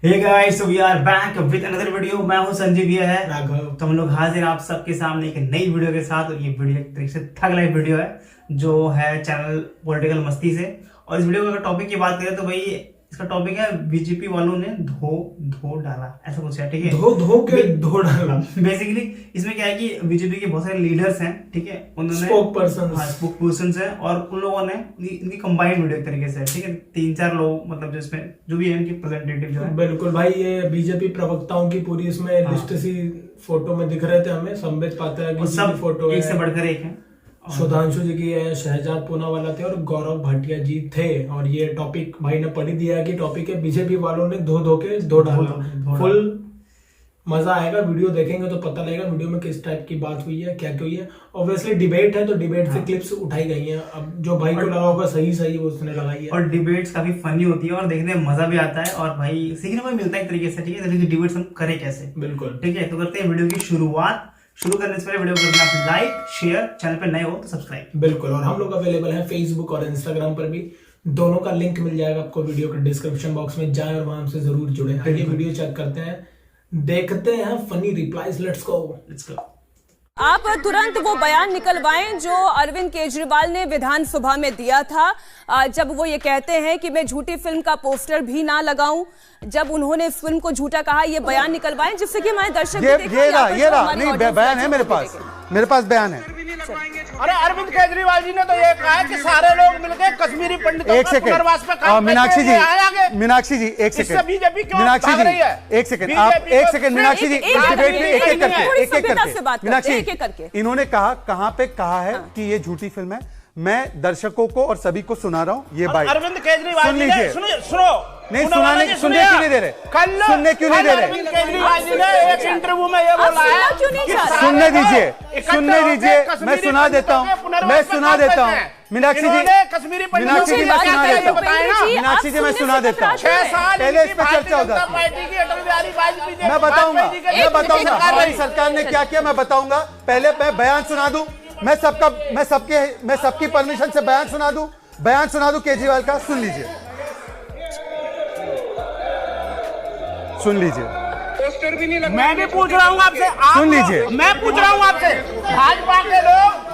Hey guys, we are back with another video. मैं हूं संजीव, ये है राघव। तो हम लोग हाजिर हैं आप सबके सामने एक नई वीडियो के साथ। और ये वीडियो एक तरीके से थग लाइफ वीडियो है जो है चैनल पॉलिटिकल मस्ती से। और इस वीडियो का टॉपिक की बात करें तो भाई इसका टॉपिक है बीजेपी वालों ने धो डाला, ऐसा कुछ है, ठीक है। धो डाला। बेसिकली इसमें क्या है कि बीजेपी के बहुत सारे लीडर्स हैं, ठीक है, उन्होंने स्पोक पर्सन है और उन लोगों ने इनकी कंबाइंड वीडियो एक तरीके से, ठीक है, 3-4 लोग, मतलब जो इसमें जो भी है इनके रिप्रेजेंटेटिव जो है। बिल्कुल भाई, ये बीजेपी प्रवक्ताओं की पूरी इसमें लिस्ट सी फोटो में दिख रहे थे हमें। संबित पात्रा की सब फोटो एक से बढ़कर एक है। सुधांशु जी की है, शहजाद पूनावाला थे और गौरव भाटिया जी थे। और ये टॉपिक भाई ने पढ़ दिया है कि टॉपिक है बीजेपी वालों ने धो डाला। फुल मजा आएगा, वीडियो देखेंगे तो पता लगेगा वीडियो में किस टाइप की बात हुई है, क्या हुई है। ऑब्वियसली डिबेट है तो डिबेट से क्लिप्स उठाई गई हैं। अब जो भाई को लगा होगा सही वो उसने लगाई है। और डिबेट्स काफी फनी होती है और देखने में मजा भी आता है और भाई सीखने को मिलता है एक तरीके से, ठीक है। डिबेट्स हम करें कैसे, बिल्कुल ठीक है। तो करते हैं वीडियो की शुरुआत। शुरू करने से पहले वीडियो को करना आप लाइक, शेयर, चैनल पे नए हो तो सब्सक्राइब। बिल्कुल। और हम लोग अवेलेबल हैं फेसबुक और इंस्टाग्राम पर भी, दोनों का लिंक मिल जाएगा आपको वीडियो के डिस्क्रिप्शन बॉक्स में। जाएं और वहां से जरूर जुड़े। आइए वीडियो चेक करते हैं, देखते हैं फनी रिप्लाईज। Let's go. आप तुरंत वो बयान निकलवाएं जो अरविंद केजरीवाल ने विधानसभा में दिया था, जब वो ये कहते हैं कि मैं झूठी फिल्म का पोस्टर भी ना लगाऊं। जब उन्होंने इस फिल्म को झूठा कहा, ये बयान निकलवाएं जिससे कि हमारे दर्शक ये रहा नहीं, बयान है मेरे पास बयान है। अरे अरविंद केजरीवाल जी ने तो ये कहा कि सारे लोग मिलकर कश्मीरी पंडितों एक का पुनर्वास पे काम मीनाक्षी जी, मीनाक्षी जी एक सेकंड, बीजेपी क्यों मीनाक्षी भाग रही है? जी एक सेकंड, आप एक सेकंड मीनाक्षी जी, डिबेट में एक एक करके मीनाक्षी, इन्होंने कहा कहाँ पे कहा है कि ये झूठी फिल्म है। मैं दर्शकों को और सभी को सुना रहा हूँ। ये भाई अरविंद केजरीवाल सुन लीजिए, सुनो नहीं सुनने क्यों नहीं दे रहे? सुनने क्यों नहीं दे रहे? अरविंद केजरीवाल जी ने एक इंटरव्यू में ये बोला है कि सुनने दीजिए, मैं सुना देता हूँ मीनाक्षी जी, मीनाक्षी जी मैं सुना देता हूँ। पहले इस पर चर्चा होगा, मैं बताऊंगा हमारी सरकार ने क्या किया, मैं बताऊंगा। पहले मैं बयान सुना दूं, मैं सबकी परमिशन से बयान सुना दूं केजरीवाल का। सुन लीजिए। पोस्टर भी नहीं लगा। मैं भी पूछ रहा हूँ आपसे, सुन लीजिए। मैं पूछ रहा हूँ आपसे, भाजपा के लोग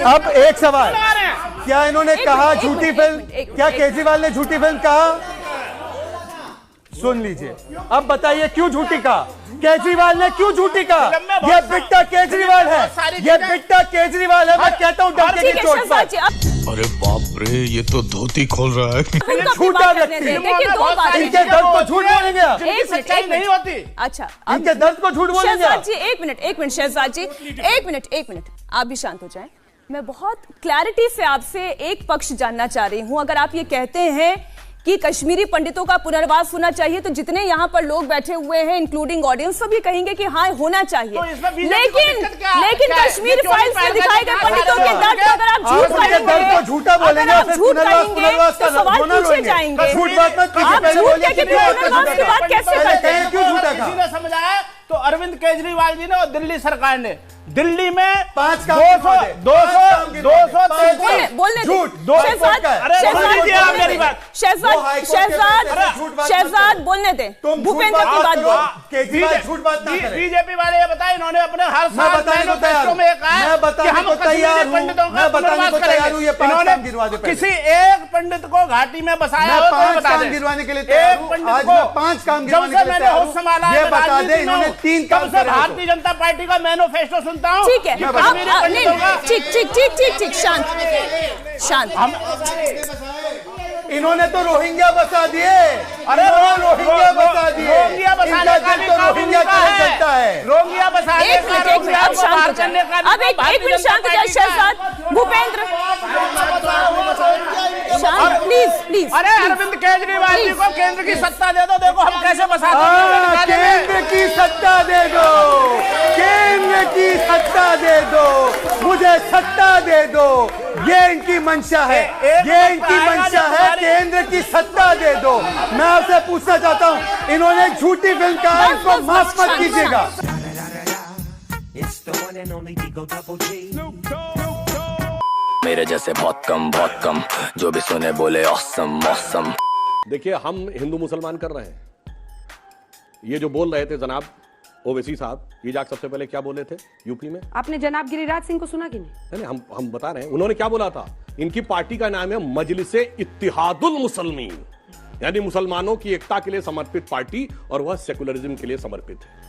अब एक सवाल, क्या इन्होंने कहा झूठी फिल्म? क्या केजरीवाल ने झूठी फिल्म कहा? सुन लीजिए, अब बताइए क्यों झूठी कहा? केजरीवाल ने क्यों झूठी कहा? ये बिट्टा केजरीवाल है, मैं कहता हूँ डंके की चोट पर। अरे बाप रे, ये तो धोती खोल रहा है। झूठा व्यक्ति, इनके दर्द को झूठ बोलेंगे आप? सच्चाई नहीं होती। अच्छा, इनके दर्द को झूठ बोलेंगे आप? जी एक मिनट शहजाद जी, एक मिनट आप भी शांत हो जाएं। मैं बहुत क्लैरिटी से आपसे एक पक्ष जानना चाह रही हूं। अगर आप ये कहते हैं कि कश्मीरी पंडितों का पुनर्वास होना चाहिए तो जितने यहाँ पर लोग बैठे हुए हैं इंक्लूडिंग ऑडियंस सभी कहेंगे कि हाँ होना चाहिए, तो लेकिन कश्मीर फाइल्स में दिखाए गए पंडितों के दर्द को अगर आप झूठ कहेंगे, झूठा बोलेंगे, आप झूठ कहेंगे तो सवाल पूछे जाएंगे। आप झूठ के पुनर्वास की बात कैसे करते हैं? क्यों झूठा कहा? किसी ने समझाया तो अरविंद केजरीवाल जी ने और दिल्ली सरकार ने दिल्ली में 200 शहजाद बोलने दे, भूपेंद्र की बात बोल। झूठ बात ना करें। बीजेपी वाले ये बताया, इन्होंने अपने हर साल मैनिफेस्टो में कहा मैं बताने को तैयार हूं, ये 5 काम गिनवा दे। किसी एक पंडित को घाटी में बसाया, 5 काम गिनवाने के लिए तैयार हूं। आज मैं 5 काम गिनवाने के लिए तैयार हूं। ये बता दे इन्होंने 3 काम करे। भारतीय जनता पार्टी का मैनिफेस्टो सुनता हूं। ठीक है, ठीक, शांत। इन्होंने तो रोहिंग्या बसा दिए। अरे रोहिंग्या बसा दिए। रोहिंग्या बसाने का भी रोहिंग्या चलता है। रोहिंग्या बसाने एक मिनट अब एक मिनट शांत हो जाए शहजाद। भूपेंद्र शांत, प्लीज। अरे अरविंद केजरीवाल जी को केंद्र की सत्ता दे दो, देखो हम कैसे बसाते हैं। केंद्र की सत्ता दे दो, केंद्र की सत्ता दे दो, मुझे सत्ता दे दो। ये इनकी मंशा है, केंद्र की सत्ता दे दो। मैं आपसे पूछना चाहता हूँ, इन्होंने झूठी फिल्म कहा, इनको माफ मत कीजिएगा। मेरे जैसे बहुत कम जो भी सुने बोले ऑसम। देखिए, हम हिंदू मुसलमान कर रहे हैं ये जो बोल रहे थे जनाब ओवैसी साहब, ये जाकर सबसे पहले क्या बोले थे यूपी में? आपने जनाब गिरिराज सिंह को सुना कि नहीं? हम बता रहे हैं उन्होंने क्या बोला था। इनकी पार्टी का नाम है मजलिसे इत्तिहादुल मुसलमीन, यानी मुसलमानों की एकता के लिए समर्पित पार्टी, और वह सेकुलरिज्म के लिए समर्पित है।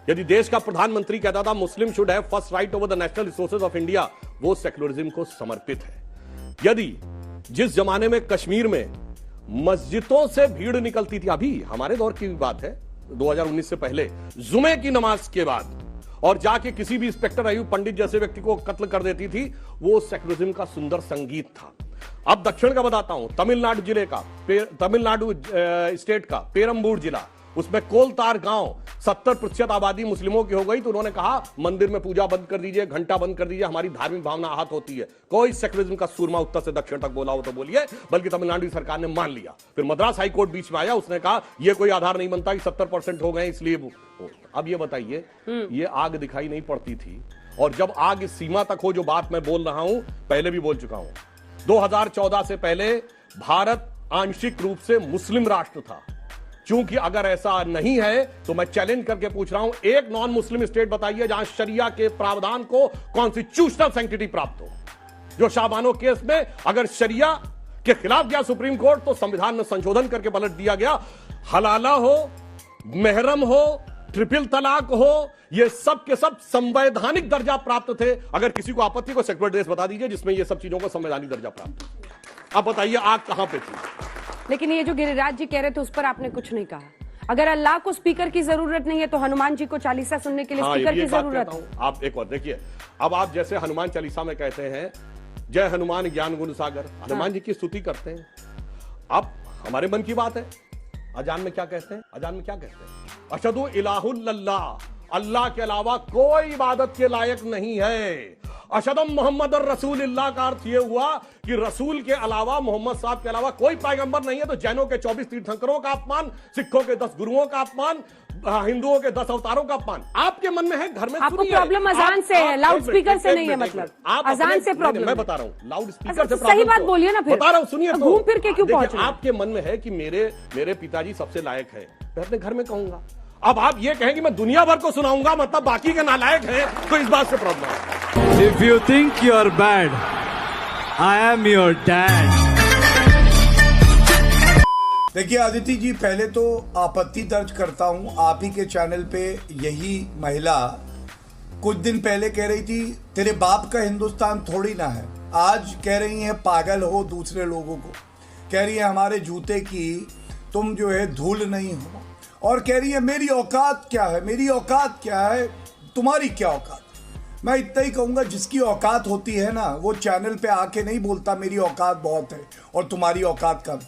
यदि देश का प्रधानमंत्री कहता था मुस्लिम should have first right over the national resources of India, वो सेकुलरिज्म को समर्पित है। यदि जिस जमाने में कश्मीर में मस्जिदों से भीड़ निकलती थी, अभी हमारे दौर की बात है 2019 से पहले, जुमे की नमाज के बाद, और जाके किसी भी इंस्पेक्टर अयूब पंडित जैसे व्यक्ति को कत्ल कर देती थी, वो सेकुलरिज्म का सुंदर संगीत था। अब दक्षिण का बताता हूं, तमिलनाडु जिले का, तमिलनाडु स्टेट का पेरम्बूर जिला, उसमें कोलतार गांव 70% आबादी मुस्लिमों की हो गई, तो उन्होंने कहा मंदिर में पूजा बंद कर दीजिए, घंटा बंद कर दीजिए, हमारी धार्मिक भावना आहत होती है। कोई सेकुलरिज्म का सूरमा उत्तर से दक्षिण तक बोला हो तो बोलिए, बल्कि तमिलनाडु सरकार ने मान लिया। फिर मद्रास हाईकोर्ट बीच में आया, उसने कहा यह कोई आधार नहीं बनता कि 70% हो गए इसलिए। अब ये बताइए, ये आग दिखाई नहीं पड़ती थी, और जब आग इस सीमा तक हो, जो बात मैं बोल रहा हूं पहले भी बोल चुका हूं, 2014 से पहले भारत आंशिक रूप से मुस्लिम राष्ट्र था। क्योंकि अगर ऐसा नहीं है तो मैं चैलेंज करके पूछ रहा हूं, एक नॉन मुस्लिम स्टेट बताइए जहां शरिया के प्रावधान को कॉन्स्टिट्यूशनल सैंक्टिटी प्राप्त हो। जो शाहबानो केस में अगर शरिया के खिलाफ गया सुप्रीम कोर्ट, तो संविधान में संशोधन करके पलट दिया गया। हलाला हो, महरम हो, ट्रिपल तलाक हो, ये सब के सब संवैधानिक दर्जा प्राप्त थे। अगर किसी को आपत्ति, को सेक्युलर देश बता दीजिए जिसमें ये सब चीजों को संवैधानिक दर्जा प्राप्त है। अब बताइए आग कहां पे थी? लेकिन ये जो गिरिराज जी कह रहे थे उस पर आपने कुछ नहीं कहा। अगर अल्लाह को स्पीकर की जरूरत नहीं है तो हनुमान जी को चालीसा सुनने के लिए स्पीकर की जरूरत है। आप एक बार देखिए, अब आप जैसे हनुमान चालीसा में कहते हैं जय हनुमान ज्ञान गुण सागर, हनुमान जी की स्तुति करते हैं। अब हमारे मन की बात है, अजान में क्या कहते हैं? अजान में क्या कहते हैं? अशहदु इलाहुल्लाह, अल्लाह के अलावा कोई इबादत के लायक नहीं है। अशहदु मोहम्मद रसूलुल्लाह का अर्थ यह हुआ कि रसूल के अलावा, मोहम्मद साहब के अलावा कोई पैगंबर नहीं है। तो जैनों के 24 तीर्थंकरों का अपमान, सिखों के 10 गुरुओं का अपमान, हिंदुओं के 10 अवतारों का अपमान आपके मन में है। घर में आपको प्रॉब्लम अजान से है, लाउड स्पीकर से नहीं है। मतलब अजान से प्रॉब्लम, मैं बता रहा हूं लाउड स्पीकर से सही बात बोलिए ना। फिर बता रहा हूं, सुनिए तो। घूम फिर के क्यों पहुंच रहे हैं? आपके मन में है कि मेरे पिताजी सबसे लायक है, मैं अपने घर में कहूंगा। अब आप ये कहें कि मैं दुनिया भर को सुनाऊंगा, मतलब बाकी के नालायक हैं, तो इस बात से प्रॉब्लम है। If you think you are bad, I am your dad. देखिए आदित्य जी, पहले तो आपत्ति दर्ज करता हूं, आप ही के चैनल पे यही महिला कुछ दिन पहले कह रही थी तेरे बाप का हिंदुस्तान थोड़ी ना है। आज कह रही है पागल हो दूसरे लोगों को, कह रही है हमारे जूते की तुम जो है धूल नहीं हो, और कह रही है मेरी औकात क्या है, मेरी औकात क्या है, तुम्हारी क्या औकात। मैं इतना ही कहूंगा, जिसकी औकात होती है ना, वो चैनल पे आके नहीं बोलता मेरी औकात बहुत है और तुम्हारी औकात कम।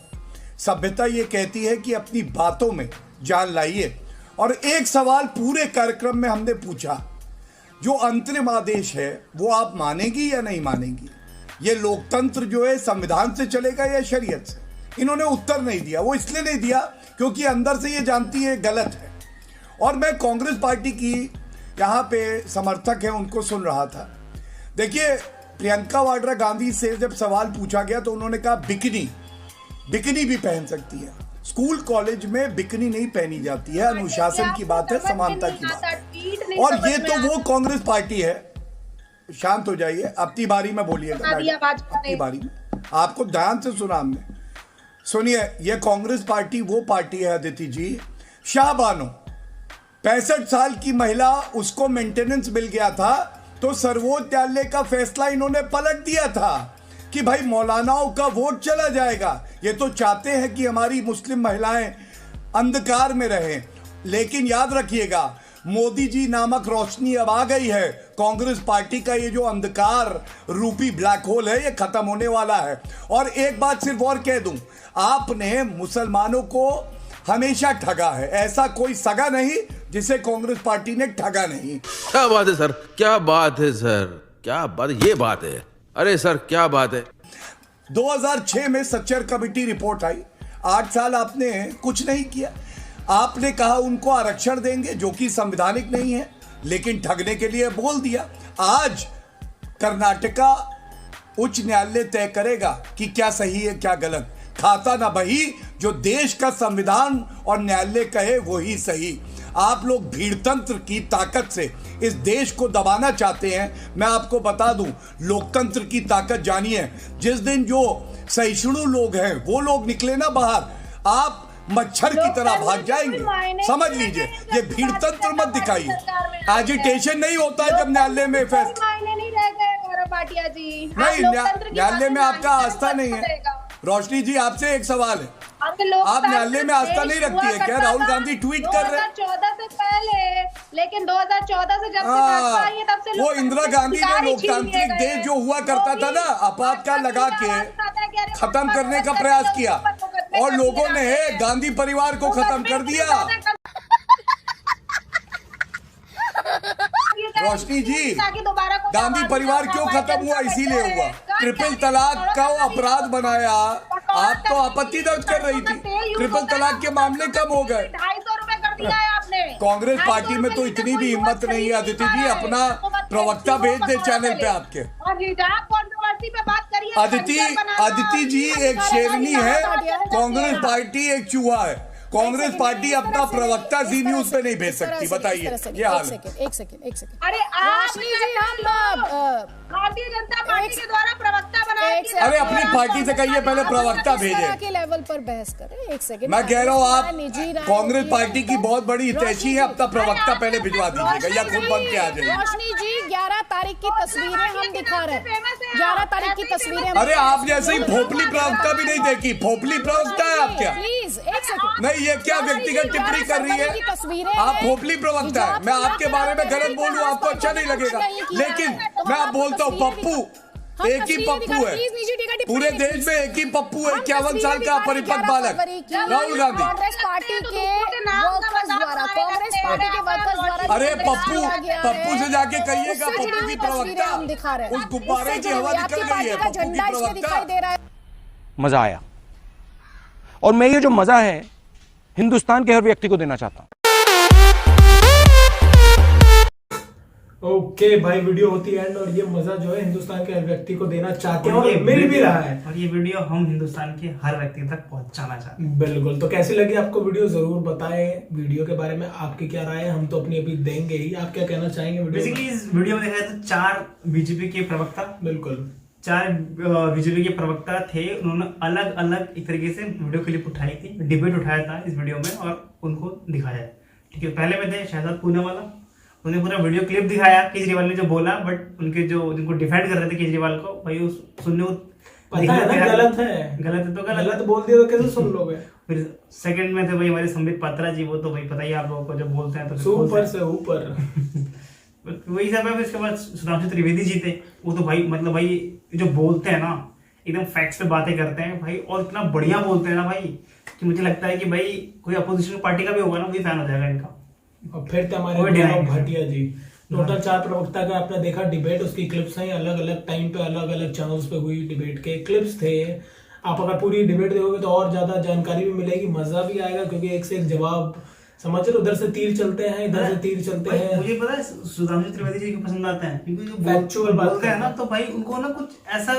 सभ्यता ये कहती है कि अपनी बातों में जान लाइए। और एक सवाल पूरे कार्यक्रम में हमने पूछा, जो अंतरिम आदेश है वो आप मानेंगी या नहीं मानेंगी? ये लोकतंत्र जो है संविधान से चलेगा या शरीयत से? इन्होंने उत्तर नहीं दिया। वो इसलिए नहीं दिया क्योंकि अंदर से ये जानती है गलत है। और मैं कांग्रेस पार्टी की यहाँ पे समर्थक है उनको सुन रहा था। देखिए, प्रियंका वाड्रा गांधी से जब सवाल पूछा गया तो उन्होंने कहा बिकनी भी पहन सकती है। स्कूल कॉलेज में बिकनी नहीं पहनी जाती है, अनुशासन की बात है, समानता की बात है। और ये तो वो कांग्रेस पार्टी है। शांत हो जाइए, अपनी बारी में बोलिएगा, अपनी बारी में। आपको ध्यान से सुना हमने। सुनिए, ये कांग्रेस पार्टी वो पार्टी है अदिति जी, शाहबानो 65 साल की महिला, उसको मेंटेनेंस मिल गया था तो सर्वोच्च न्यायालय का फैसला इन्होंने पलट दिया था कि भाई मौलानाओं का वोट चला जाएगा। ये तो चाहते हैं कि हमारी मुस्लिम महिलाएं अंधकार में रहें। लेकिन याद रखिएगा, मोदी जी नामक रोशनी अब आ गई है। कांग्रेस पार्टी का ये जो अंधकार रूपी ब्लैक होल है, ये खत्म होने वाला है। और एक बात सिर्फ और कह दूं, आपने मुसलमानों को हमेशा ठगा है। ऐसा कोई सगा नहीं जिसे कांग्रेस पार्टी ने ठगा नहीं। क्या बात है सर, क्या बात है सर, क्या बात, ये बात है। अरे सर क्या बात है। 2006 में सच्चर कमेटी रिपोर्ट आई। 8 साल आपने कुछ नहीं किया। आपने कहा उनको आरक्षण देंगे, जो कि संवैधानिक नहीं है, लेकिन ठगने के लिए बोल दिया। आज कर्नाटका उच्च न्यायालय तय करेगा कि क्या सही है क्या गलत। खाता ना बही, जो देश का संविधान और न्यायालय कहे वही सही। आप लोग भीड़तंत्र की ताकत से इस देश को दबाना चाहते हैं। मैं आपको बता दूं, लोकतंत्र की ताकत जानिए। जिस दिन जो सहिष्णु लोग हैं वो लोग निकले ना बाहर, आप मच्छर की तरह भाग जाएंगे। समझ लीजिए, ये भीड़तंत्र मत दिखाइए। एजिटेशन नहीं होता है जब न्यायालय में नहीं, न्यायालय में आपका आस्था नहीं है। रोशनी जी, आपसे एक सवाल है, आप न्यायालय में आस्था नहीं रखती है क्या? राहुल गांधी ट्वीट कर रहे हैं 2014 से पहले, लेकिन 2014 से जब से भाजपा आई है तब से वो इंदिरा गांधी ने लोकतांत्रिक देश जो हुआ करता था ना, आपातकाल लगा के खत्म करने का प्रयास किया और लोगों ने गांधी परिवार को खत्म कर दिया। रोशनी जी, गांधी परिवार क्यों खत्म हुआ? इसीलिए हुआ, ट्रिपल तलाक का अपराध बनाया। आप तो आपत्ति दर्ज कर रही थी, ट्रिपल तलाक के मामले कब हो गए? 250 रुपए कर दिया है आपने। कांग्रेस पार्टी में तो इतनी भी हिम्मत नहीं है अदिति जी, अपना प्रवक्ता भेज दे चैनल पे आपके। कंट्रोवर्सी पे बात करिए। अदिति जी एक शेरनी है, कांग्रेस पार्टी एक चूहा है। कांग्रेस पार्टी अपना प्रवक्ता जी न्यूज पे नहीं भेज सकती, बताइए ये हाल है। एक सेकंड। अरे भारतीय जनता पार्टी के द्वारा प्रवक्ता बनाया। अरे अपनी पार्टी से कहिए पहले प्रवक्ता भेजे के लेवल पर बहस करें। एक सेकंड, मैं कह रहा हूँ आप कांग्रेस पार्टी की बहुत बड़ी हितैषी है, अपना प्रवक्ता पहले भिजवा दीजिएगा या खुद बन के आ जाइए। रोशनी जी, 11 तारीख की तस्वीरें हम दिखा रहे हैं। 11 तारीख की तस्वीरें। अरे आप जैसे ही भोपली प्रवक्ता भी नहीं देखी, भोपली प्रवक्ता है आप क्या? प्लीज एक सेकंड। नहीं, ये क्या व्यक्तिगत टिप्पणी कर रही है? आप भोपली प्रवक्ता है, मैं आपके बारे में गलत बोलूं आपको अच्छा नहीं लगेगा, लेकिन मैं आप बोलता हूँ पप्पू, एक ही पप्पू है पूरे देश में, एक ही पप्पू है, 51 साल का परिपक्व बालक राहुल गांधी। कांग्रेस पार्टी के वर्कर्स द्वारा अरे पप्पू से जाके कहिएगा, पप्पू की प्रवक्ता, उस गुब्बारे की हवा निकल गई है, पप्पू की प्रवक्ता। मजा आया, और मैं ये जो मजा है हिंदुस्तान के हर व्यक्ति को देना चाहता हूं। ओके भाई, वीडियो होती है एंड, और ये मजा जो है हिंदुस्तान के हर व्यक्ति को देना चाहते हैं और मिल भी रहा है, और ये वीडियो हम हिंदुस्तान के हर व्यक्ति तक पहुंचाना चाहते हैं। बिल्कुल। तो कैसी लगी आपको वीडियो, जरूर बताएं। वीडियो के बारे में आपकी क्या राय है, हम तो अपनी अभी देंगे ही। आप क्या कहना चाहेंगे? बेसिकली इस वीडियो में देखा तो 4 बीजेपी के प्रवक्ता, बिल्कुल 4 बीजेपी के प्रवक्ता थे। उन्होंने अलग अलग एक तरीके से वीडियो क्लिप उठाई थी, डिबेट उठाया था इस वीडियो में और उनको दिखाया। ठीक है, पहले में थे शहजाद पूनावाला, उन्हें पूरा वीडियो क्लिप दिखाया केजरीवाल ने जो बोला, बट उनके जो जिनको डिफेंड कर रहे थे केजरीवाल को, भाई उस सुनने पता है ना, गलत है तो गलत बोल दिया तो कैसे सुन लोगे। फिर सेकंड में थे भाई हमारे संबित पात्रा जी, वो तो भाई पता ही आप लोगों को जब बोलते हैं तो ऊपर से ऊपर वही सब है। इसके बाद सुधांशु त्रिवेदी जी थे, वो तो भाई मतलब भाई जो बोलते हैं ना, एकदम फैक्ट्स पे बातें करते हैं भाई, और इतना बढ़िया बोलते हैं ना भाई कि मुझे लगता है कि भाई कोई अपोजिशन पार्टी का भी होगा ना, कोई फैन हो जाएगा इनका। और फिर तो हमारे गौरव भाटिया जी, टोटल 4 प्रवक्ता का आपने देखा डिबेट, उसकी क्लिप्स हैं, अलग अलग टाइम पे अलग अलग चैनल्स पे हुई डिबेट के क्लिप्स थे। आप अगर पूरी डिबेट देखोगे तो और ज्यादा जानकारी भी मिलेगी, मजा भी आएगा, क्योंकि एक से एक जवाब समझ रहे, उधर से तीर चलते हैं, इधर से तीर चलते हैं। मुझे पता है सुधांशु त्रिवेदी जी को पसंद आता है, क्योंकि जो फैक्चुअल बोलते हैं ना, तो भाई उनको ना कुछ ऐसा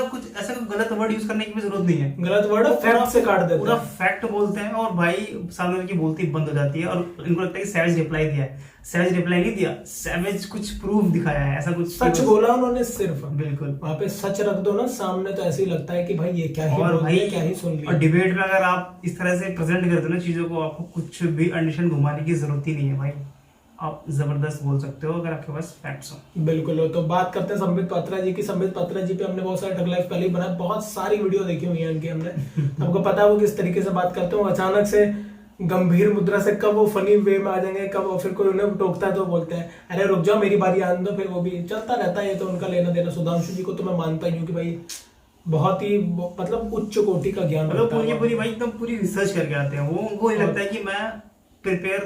गलत वर्ड यूज करने की भी जरूरत नहीं है। गलत वर्ड फैक्ट से काट देते हैं, पूरा फैक्ट बोलते हैं, और भाई सामने की बोलती बंद हो जाती है। और इनको लगता है कि सैवेज रिप्लाई दिया है, सैवेज रिप्लाई नहीं दिया, सैवेज कुछ प्रूफ दिखाया है, ऐसा कुछ सच बोला उन्होंने सिर्फ। बिल्कुल, वहां पे सच रख दो ना सामने, तो ऐसे ही लगता है कि भाई ये क्या ही बोल रहे हैं, क्या ही सुन लिया। और डिबेट में अगर आप इस तरह से प्रेजेंट करते हो ना चीजों को, आपको कुछ भी अंडरस्टैंड घुमाने की जरूरत ही नहीं है भाई, आप जबरदस्त बोल सकते हो अगर आपके पास फैक्ट्स हो। बिल्कुल। तो बात करते हैं संबित पात्रा जी की। संबित पात्रा जी पे हमने बहुत सारे ठग लाइफ पहले ही बनाए, बहुत सारी वीडियो देखी हुई है उनकी हमने। आपको पता है वो किस तरीके से बात करते हो, अचानक से गंभीर मुद्रा से कब वो फनी वे में आ जाएंगे, कब वो फिर कोई उन्हें टोकता है तो बोलते हैं अरे रुक जाओ मेरी बारी आने दो, फिर वो भी चलता रहता है। ये तो उनका लेना देना। सुधांशु जी को तो मैं मानता ही हूँ कि भाई बहुत ही मतलब उच्च कोटि का ज्ञान, पूरी भाई एकदम पूरी रिसर्च करके आते हैं वो। उनको लगता है कि मैं प्रिपेयर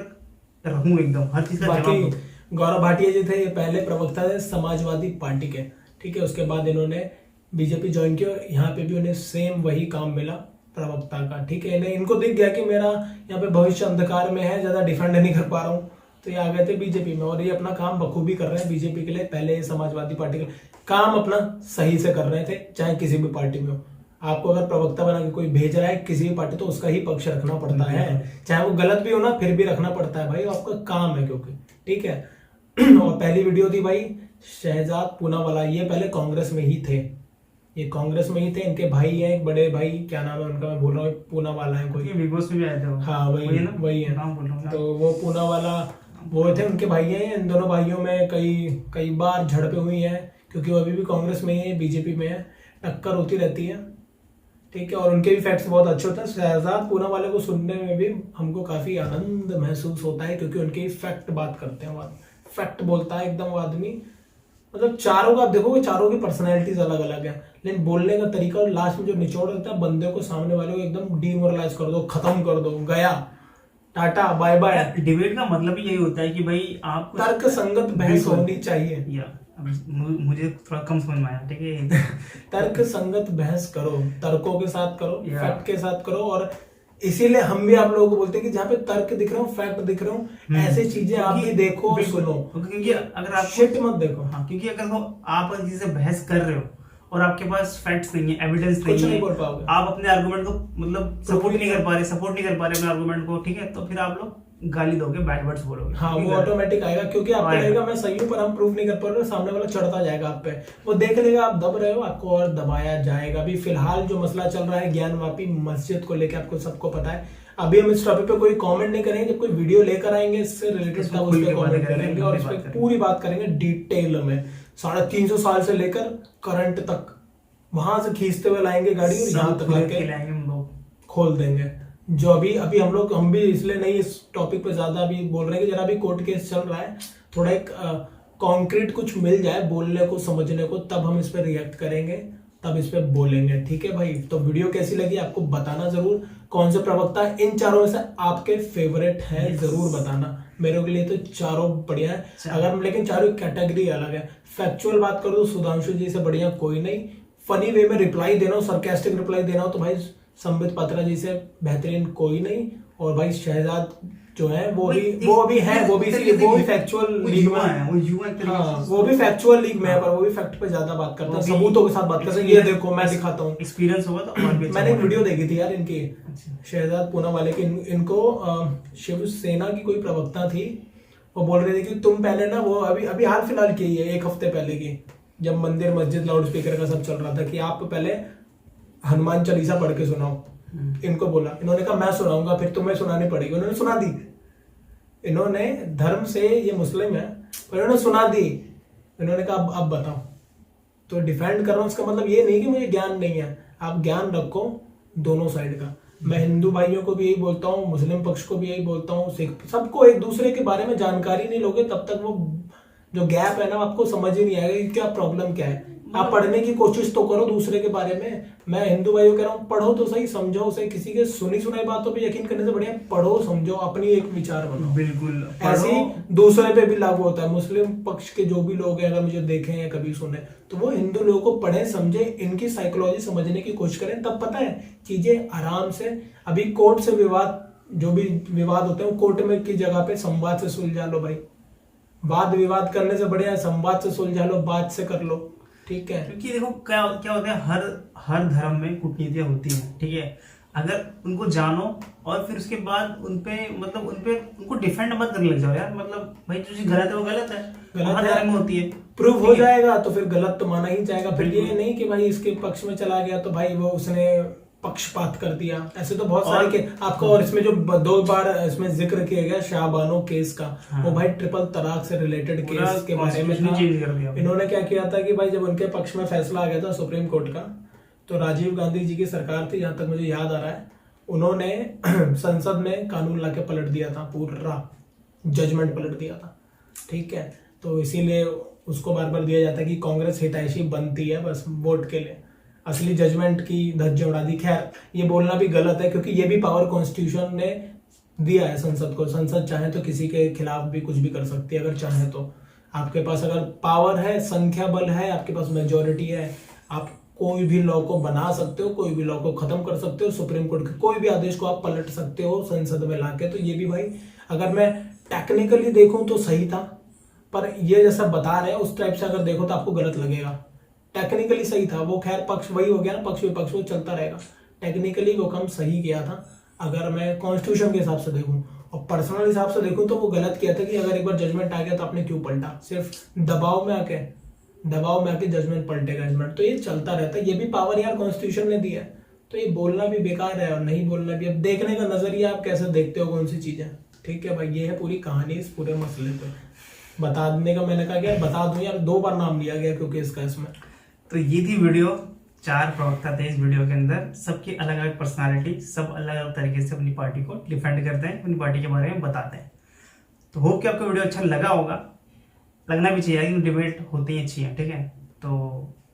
रहूं एकदम हर चीज का जवाब। गौरव भाटिया जी थे, ये पहले प्रवक्ता थे समाजवादी पार्टी के, ठीक है। उसके बाद इन्होंने बीजेपी ज्वाइन किया, यहाँ पे भी उन्हें सेम वही काम मिला प्रवक्ता का, ठीक है। इनको दिख गया कि मेरा यहाँ पे भविष्य अंधकार में है, ज्यादा डिफेंड नहीं कर पा रहा हूँ, तो ये आ गए थे बीजेपी में, और ये अपना काम बखूबी कर रहे हैं बीजेपी के लिए। पहले समाजवादी पार्टी के काम अपना सही से कर रहे थे, चाहे किसी भी पार्टी में हो। आपको अगर प्रवक्ता बना के कोई भेज रहा है किसी भी पार्टी तो उसका ही पक्ष रखना पड़ता है, चाहे वो गलत भी हो ना फिर भी रखना पड़ता है भाई, आपका काम है क्योंकि, ठीक है। और पहली वीडियो थी भाई शहजाद पूनावाला, ये पहले कांग्रेस में ही थे, ये कांग्रेस में ही थे। इनके भाई हैं, एक बड़े भाई, क्या नाम है उनका मैं भूल रहा हूँ, पूनावाला है कोई, बिग बॉस में भी आए थे वो। हाँ वही है। तो वो पूनावाला वो थे, उनके भाई हैं। इन दोनों भाइयों में कई बार झड़पें हुई हैं क्योंकि वो अभी भी कांग्रेस में ही है, बीजेपी में है, टक्कर होती रहती है, ठीक है। और उनके भी फैक्ट्स बहुत अच्छे होते हैं। शहजाद पूनावाला को सुनने में भी हमको काफी आनंद महसूस होता है क्योंकि उनके फैक्ट बात करते हैं, फैक्ट बोलता है एकदम आदमी। मतलब चारों का आप देखोगे, चारों की पर्सनैलिटीज अलग अलग है, लेकिन बोलने का तरीका और लास्ट में जो निचोड़ रहता है बंदे को, सामने वाले को एकदम डीमोरलाइज कर दो, खत्म कर दो, गया, टाटा बाय बाय। डिबेट का मतलब ही यही होता है कि भाई आप तर्क संगत बहस होनी चाहिए। मुझे थोड़ा कम समझ में आया, ठीक है। तर्क संगत बहस करो, तर्कों के साथ करो, फैक्ट के साथ करो। और इसीलिए हम भी आप लोगों को बोलते हैं कि जहाँ पे तर्क दिख रहे हो, फैक्ट दिख रहे हो, ऐसी चीजें आप भी देखो, सुनो, क्योंकि अगर आप शिट मत देखो। हाँ, क्योंकि अगर आप किसी से बहस कर रहे हो और आपके पास फैक्ट्स नहीं है, एविडेंस नहीं है, आप अपने आर्गुमेंट को मतलब सपोर्ट नहीं कर पा रहे अपने आर्गुमेंट को, ठीक है, तो फिर आप लोग गाली दोगे, बैड वर्ड्स बोलोगे। हाँ, वो ऑटोमेटिक आएगा क्योंकि आपको लगेगा मैं सही हूँ पर हम प्रूव नहीं कर पा रहे, सामने वाला चढ़ता जाएगा आप पे, वो देख लेगा आप दब रहे हो, आपको और दबाया जाएगा। अभी फिलहाल जो मसला चल रहा है ज्ञानवापी मस्जिद को लेकर, आपको सबको पता है। अभी हम इस टॉपिक पे कोई कमेंट नहीं करेंगे, जब कोई वीडियो लेकर आएंगे इससे रिलेटेड तब उस पर कमेंट करेंगे और इस पर पूरी बात करेंगे डिटेल में, 350 साल से लेकर करंट तक, वहां से खींचते हुए लाएंगे गाड़ी और यहाँ तक लेके खोल देंगे। जो अभी हम भी इसलिए नहीं इस टॉपिक पे ज्यादा अभी बोल रहे हैं कि जरा अभी कोर्ट केस चल रहा है, थोड़ा एक कॉन्क्रीट कुछ मिल जाए बोलने को, समझने को, तब हम इस पे रिएक्ट करेंगे, तब इस पे बोलेंगे, ठीक है भाई। तो वीडियो कैसी लगी आपको बताना जरूर, कौन से प्रवक्ता इन चारों में से आपके फेवरेट हैं जरूर बताना। मेरे के लिए तो चारों बढ़िया है, अगर लेकिन चारों कैटेगरी अलग है। फैक्चुअल बात करो तो सुधांशु जी से बढ़िया कोई नहीं, फनी वे में रिप्लाई देना हो, सरकास्टिक रिप्लाई देना हो तो भाई संबित पात्रा जी से बेहतरीन कोई नहीं। और भाई शहजाद जो है वो भी फैक्चुअल लीग में है, वो भी फैक्चुअल लीग में है, पर वो भी फैक्ट पे ज्यादा बात करते हैं, सबूतों के साथ बात करते हैं। ये देखो मैं दिखाता हूँ, एक्सपीरियंस होगा तो मैंने एक वीडियो देखी थी यार इनकी, शहजाद पूनावाला की। इनको शिवसेना की कोई प्रवक्ता थी, वो बोल रही थी कि तुम पहले ना, वो अभी हाल फिलहाल की है, 1 हफ्ते पहले की, जब मंदिर मस्जिद लाउड स्पीकर का सब चल रहा था, कि आप पहले हनुमान चालीसा पढ़ के सुनाओ। इनको बोला, इन्होंने कहा मैं सुनाऊंगा, फिर तुम्हें सुनानी पड़ेगी। उन्होंने सुना दी, इन्होंने धर्म से, ये मुस्लिम है पर इन्होंने सुना दी। इन्होंने कहा अब बताओ, तो डिफेंड कर रहा हूं, इसका मतलब ये नहीं कि मुझे ज्ञान नहीं है, आप ज्ञान रखो दोनों साइड का। मैं हिंदू भाइयों को भी यही बोलता हूँ, मुस्लिम पक्ष को भी यही बोलता हूँ, सिख, सबको एक दूसरे के बारे में जानकारी नहीं लोगे तब तक वो जो गैप है ना आपको समझ ही नहीं आएगा कि क्या प्रॉब्लम क्या है। आप पढ़ने की कोशिश तो करो दूसरे के बारे में। मैं हिंदू भाइयों कह रहा हूँ, पढ़ो तो सही, समझो सही, किसी के सुनी सुनाई बातों पे यकीन करने से बढ़िया पढ़ो, समझो, अपनी एक विचार बनाओ। बिल्कुल, ऐसे ही दूसरे पे भी लागू होता है। मुस्लिम पक्ष के जो भी लोग हैं, अगर मुझे देखें या कभी सुने, तो वो हिंदू लोगों को पढ़े, समझे, इनकी साइकोलॉजी समझने की कोशिश करें, तब पता है चीजें आराम से। अभी कोर्ट से विवाद, जो भी विवाद होते हैं वो कोर्ट में की जगह पे संवाद से सुलझा लो भाई। वाद विवाद करने से बढ़िया संवाद से सुलझा लो, बात से कर लो, ठीक है। क्योंकि देखो क्या होता है, हर धर्म में कूटनीतियां होती हैं, ठीक है। अगर उनको जानो और फिर उसके बाद उनको डिफेंड मत करने लग जाओ यार। मतलब भाई जो चीज गलत है वो गलत है, हर धर्म में होती है, प्रूव हो जाएगा तो फिर गलत तो माना ही जाएगा। फिर ये नहीं कि भाई इसके पक्ष में चला गया तो भाई वो उसने पक्षपात कर दिया, ऐसे तो बहुत सारे के आपको। और इसमें जो 2 बार इसमें जिक्र किया गया शाहबानो केस का, वो भाई ट्रिपल तलाक से रिलेटेड केस के बारे में था। इन्होंने क्या किया था कि भाई जब उनके पक्ष में फैसला आ गया था सुप्रीम कोर्ट का, तो राजीव गांधी जी की सरकार थी, जहां तक मुझे याद आ रहा है, उन्होंने संसद में कानून लाके पलट दिया था, पूरा जजमेंट पलट दिया था, ठीक है। तो इसीलिए उसको बार बार दिया जाता है कि कांग्रेस हितैषी बनती है बस वोट के लिए, असली जजमेंट की धज्जियां उड़ा दी। खैर ये बोलना भी गलत है क्योंकि ये भी पावर कॉन्स्टिट्यूशन ने दिया है संसद को। संसद चाहे तो किसी के खिलाफ भी कुछ भी कर सकती है, अगर चाहे तो। आपके पास अगर पावर है, संख्या बल है, आपके पास मेजोरिटी है, आप कोई भी लॉ को बना सकते हो, कोई भी लॉ को खत्म कर सकते हो, सुप्रीम कोर्ट के कोई भी आदेश को आप पलट सकते हो संसद में लाके। तो ये भी भाई अगर मैं टेक्निकली देखूं तो सही था, पर ये जैसा बता रहे हैं उस टाइप से अगर देखो तो आपको गलत लगेगा, टेक्निकली सही था वो, खैर पक्ष वही हो गया ना, पक्ष विपक्ष वो चलता रहेगा। टेक्निकली वो काम सही किया था अगर मैं कॉन्स्टिट्यूशन के हिसाब से देखूं, और पर्सनल हिसाब से देखूं तो वो गलत किया था कि अगर एक बार जजमेंट आ गया तो आपने क्यों पलटा, सिर्फ दबाव में आके जजमेंट पलटेगा जजमेंट, तो ये चलता रहता है। ये भी पावर यार कॉन्स्टिट्यूशन ने दिया है, तो ये बोलना भी बेकार है और नहीं बोलना भी। अब देखने का नजरिया आप कैसे देखते हो कौन सी चीजें, ठीक है भाई, ये है पूरी कहानी इस पूरे मसले पे बता देने का। मैंने कहा यार बता दूं यार, 2 बार नाम लिया गया क्योंकि इसका इसमें। तो ये थी वीडियो, 4 प्रवक्ता थे इस वीडियो के अंदर, सबकी अलग अलग पर्सनालिटी, सब अलग अलग तरीके से अपनी पार्टी को डिफेंड करते हैं, अपनी पार्टी के बारे में बताते हैं। तो होप कि आपको वीडियो अच्छा लगा होगा, लगना भी चाहिए, लेकिन डिबेट होती है अच्छी है, ठीक है। तो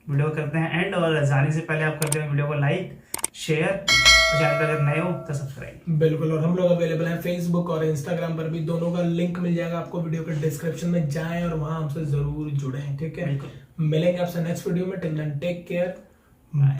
वीडियो करते हैं एंड, और जाने से पहले आप करते हैं वीडियो को लाइक, शेयर, और चैनल पर अगर नए हो तो सब्सक्राइब। बिल्कुल, और हम लोग अवेलेबल हैं फेसबुक और इंस्टाग्राम पर भी, दोनों का लिंक मिल जाएगा आपको वीडियो के डिस्क्रिप्शन में, जाएं और वहां हमसे जरूर जुड़ें, ठीक है। मिलेंगे आपसे नेक्स्ट वीडियो में, till then take care, bye.